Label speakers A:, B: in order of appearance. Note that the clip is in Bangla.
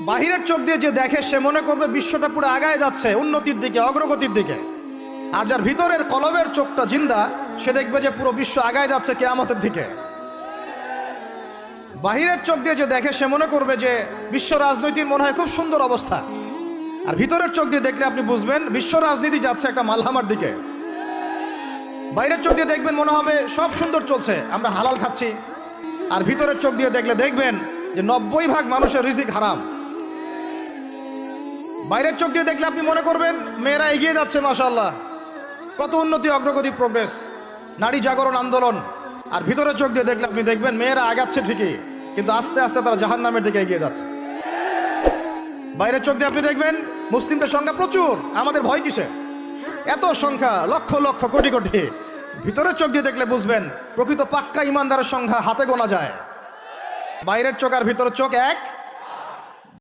A: বাহিরের চোখ দিয়ে যে দেখে সে মনে করবে বিশ্বটা পুরো আগায় যাচ্ছে উন্নতির দিকে, অগ্রগতির দিকে। আর যার ভিতরের কলবের চোখটা জিন্দা, সে দেখবে যে পুরো বিশ্ব আগায় যাচ্ছে কিয়ামতের দিকে। বাহিরের চোখ দিয়ে যে দেখে সে মনে করবে যে বিশ্ব রাজনীতির মনে হয় খুব সুন্দর অবস্থা, আর ভিতরের চোখ দিয়ে দেখলে আপনি বুঝবেন বিশ্ব রাজনীতি যাচ্ছে একটা মালহামার দিকে। বাইরের চোখ দিয়ে দেখবেন মনে হবে সব সুন্দর চলছে, আমরা হালাল খাচ্ছি, আর ভিতরের চোখ দিয়ে দেখলে দেখবেন যে 90% মানুষের রিজিক হারাম। বাইরের চোখ দিয়ে দেখলে আপনি মনে করবেন মেয়েরা এগিয়ে যাচ্ছে, মাশাআল্লাহ, কত উন্নতি, অগ্রগতি, প্রোগ্রেস, নারী জাগরণ আন্দোলন। আর ভিতরের চোখ দিয়ে দেখলে আপনি দেখবেন মেয়েরা আগাচ্ছে ঠিকই, কিন্তু আস্তে আস্তে তারা জাহান্নামের দিকে এগিয়ে যাচ্ছে। বাইরের চোখ দিয়ে আপনি দেখবেন মুসলিমদের সংখ্যা প্রচুর, আমাদের ভয় কিসে, এত সংখ্যা, লক্ষ লক্ষ, কোটি কোটি। ভিতরের চোখ দিয়ে দেখলে বুঝবেন প্রকৃত পাক্কা ইমানদারের সংখ্যা হাতে গোনা যায়। বাইরের চোখ আর ভিতরের চোখ এক